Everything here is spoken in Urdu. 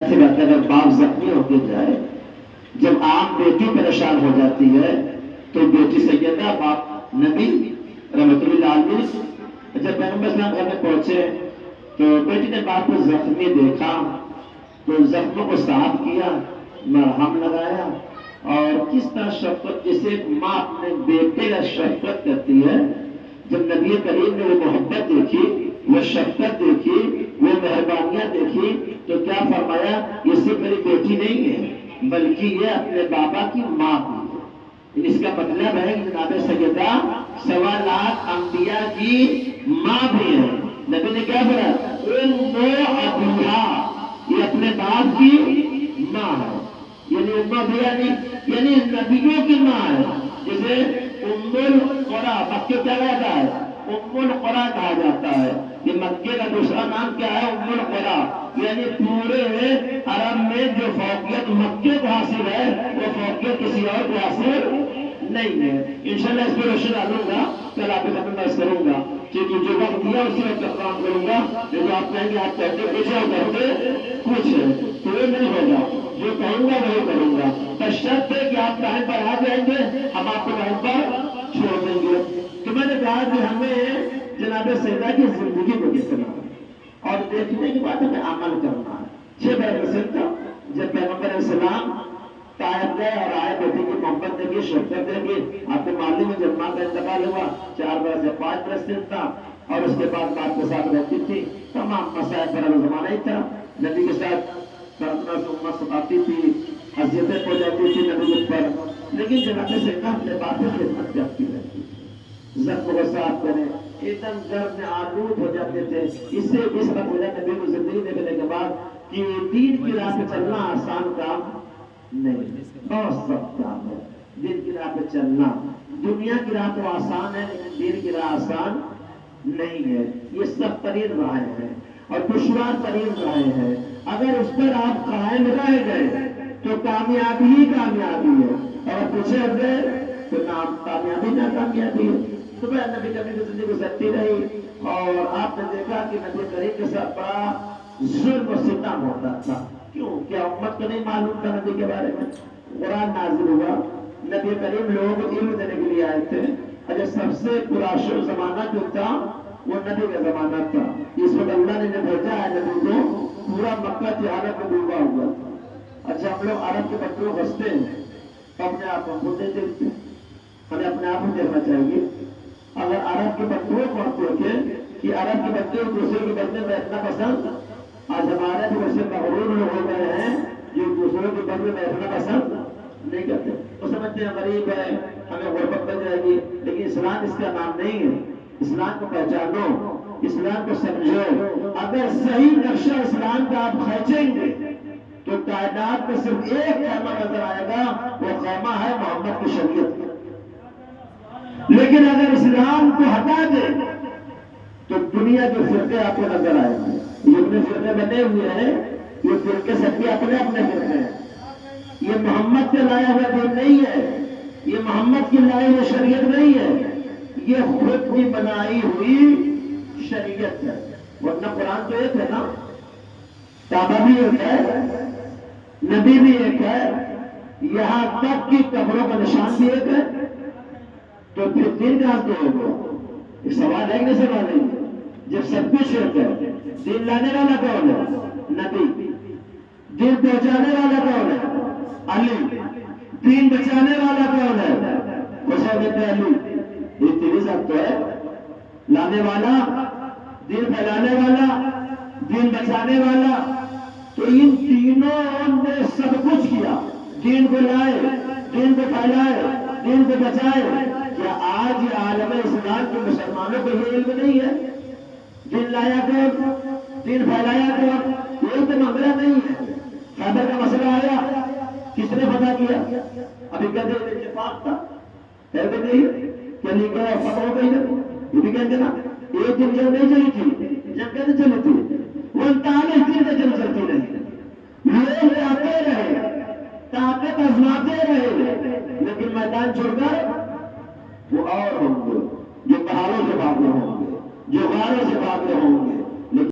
ایسی بات ہے، اگر باپ زخمی ہو کے جائے، جب آپ بیٹی پریشان ہو جاتی ہے تو بیٹی سیدہ باپ نبی رحمت اللہ علیہ جب پیغمبر اسلام گھر میں پہنچے تو بیٹی نے باپ کو زخمی دیکھا تو زخموں کو صاف کیا، مرہم لگایا، اور کس طرح شفقت جیسے ماں اپنے بیٹے کا شفقت کرتی ہے، جب نبی کریم نے وہ محبت دیکھی، وہ شفقت دیکھی، وہ مہربانیاں دیکھی تو کیا فرمایا، یہ صرف میری بیٹی نہیں ہے بلکہ یہ اپنے بابا کی ماں بھی ہے۔ اس کا مطلب ہے کہ جناب سیدہ 1.25 انبیاء کی ماں بھی ہے۔ نبی نے کیا بولا، یہ اپنے باپ کی ماں ہے، یعنی نبیوں کی ماں ہے۔ جسے ام القرا، مکے کیا کہتا ہے، ام القرا کہا جاتا ہے۔ یہ مکے کا دوسرا نام کیا ہے، ام القرا، یعنی پورے عرب میں جو فوقیت مکے کو حاصل ہے وہ فوقیت کسی اور کو حاصل نہیں ہے۔ انشاءاللہ اس پہ روشن ڈالوں گا، کل آپ کے ساتھ بحث کروں گا، کیونکہ جو وقت دیا اسی وقت کام کروں گا۔ جو آپ کہیں گے آپ کہتے کچھ اور کرتے کچھ ہے تو وہ نہیں ہوگا، جو کہوں گا وہی کروں گا، بشرط ہے کہ آپ ٹائم پر آ جائیں گے، ہم آپ کو ٹائم پر چھوڑ دیں گے۔ تو میں نے کہا کہ ہمیں جناب سیدہ کی زندگی کو دیکھنا اور دیکھنے کے بعد ہمیں عمل کرنا ہے۔ 6 برس تھا جب پیغمبر علیہ السلام طائف گئے اور آئے، بیٹی کی محبت دیکھی، شفقت دیکھی۔ آپ کو معلوم ہے جب ماں کا انتقال ہوا 4 برس یا 5 برس تھا، اور اس کے بعد باپ کے ساتھ رہتی تھی، تمام مسائل پر زمانہ ہی تھا، نبی کے ساتھ پرتنا سے امت ستاتی تھی، اذیتیں پہنچ جاتی تھی نبی کے پر، لیکن جناب سیدہ اپنے باپ کی خدمت کرتی رہتی تھی، زخم کو صاف کریں، ایک دم گرم میں آلود ہو جاتے تھے۔ اس سے اس وقت مجھے نبی کو زندگی دیکھنے کے بعد کہ دین کی راہ پہ چلنا آسان کام نہیں، بہت سخت کام ہے دین کی راہ پہ چلنا۔ دنیا کی راہ تو آسان ہے لیکن دین کی راہ آسان نہیں ہے، یہ سخت ترین راہیں ہیں اور دشوار ترین راہیں ہیں۔ اگر اس پر آپ قائم رہ گئے تو کامیابی ہی کامیابی ہے، اور پیچھے ہٹ گئے تو نام کامیابی نہ کامیابی ہے۔ تو میں نبی کریم کی زندگی گزرتی رہی اور آپ نے دیکھا کہ نبی کریم کے ساتھ بڑا ظلم و ستم ہوتا تھا۔ کیوں؟ کیا امت کو نہیں معلوم تھا نبی کے بارے میں؟ قرآن نازل ہوا، نبی کریم لوگوں کو علم دینے کے لیے آئے تھے، اور سب سے پراشر زمانہ جو تھا وہ نبی کا زمانہ تھا۔ اس وقت اللہ نے بھیجا ہے نبی کو، پورا مکہ جہالت میں ڈوبا ہوا تھا۔ اچھا ہم لوگ عرب کے بچوں کو ہنستے ہیں، اپنے آپ کو دیکھتے ہیں، ہمیں اپنے آپ کو دیکھنا چاہیے۔ اگر عرب کے بچوں کو ہم دیکھیں کہ عرب کے بچے دوسرے کے بدلے میں بیٹھنا پسند، آج ہمارے بھی ویسے مغرور لوگ ہو گئے ہیں جو دوسروں کے بدلے میں بیٹھنا پسند نہیں کرتے، وہ سمجھتے ہیں غریب ہے ہمیں غربت بن جائے گی، لیکن اسلام اس کا نام نہیں ہے۔ اسلام کو پہچانو، اسلام کو سمجھو۔ اگر صحیح نقشہ اسلام کا آپ کھینچیں گے تو کائنات میں صرف ایک خیمہ نظر آئے گا، وہ خیمہ ہے محمد کی شریعت۔ لیکن اگر اسلام کو ہٹا دے تو دنیا کے فرقے آپ کو نظر آئے گے۔ یہ اپنے فرقے بنے ہوئے ہیں، یہ فرقے سب کے اپنے اپنے فرقے ہیں۔ یہ محمد کے لایا ہوا دین نہیں ہے، یہ محمد کی لائی ہوئی شریعت نہیں ہے، یہ خود کی بنائی ہوئی شریعت ہے۔ ورنہ قرآن تو ایک ہے نا، کعبہ بھی ایک ہے، نبی بھی ایک ہے، یہاں تک کی قبروں کا نشان بھی ایک ہے، تو پھر دین کہاں سے ہوگا؟ ایک سوال ہے کہ نہیں سوال ہے؟ جب سب کچھ ایک ہے، دین لانے والا کون ہے؟ نبی۔ دین پہنچانے والا کون ہے؟ علی۔ دین بچانے والا کون ہے؟ حسین ابن علی۔ یہ تین ذات تو ہے، لانے والا، دین پھیلانے والا، دین بچانے والا۔ تو ان تینوں نے سب کچھ کیا، دین کو لائے، دین کو پھیلائے، دین کو بچائے۔ کیا آج عالم اسلام کے مسلمانوں کو یہ علم نہیں ہے؟ دین لایا کون؟ دین پھیلایا کون؟ یہ تو معاملہ نہیں ہے۔ خیبر کا مسئلہ آیا، کس نے فتح کیا؟ ابھی کہتے ہیں اتفاق تھا، کہتے نہیں کہ نہیں گیا فتح ہو گئی، یہ بھی کہتے نا ایک دن جنگ نہیں چلی تھی، جنگ کیسے چلی تھی؟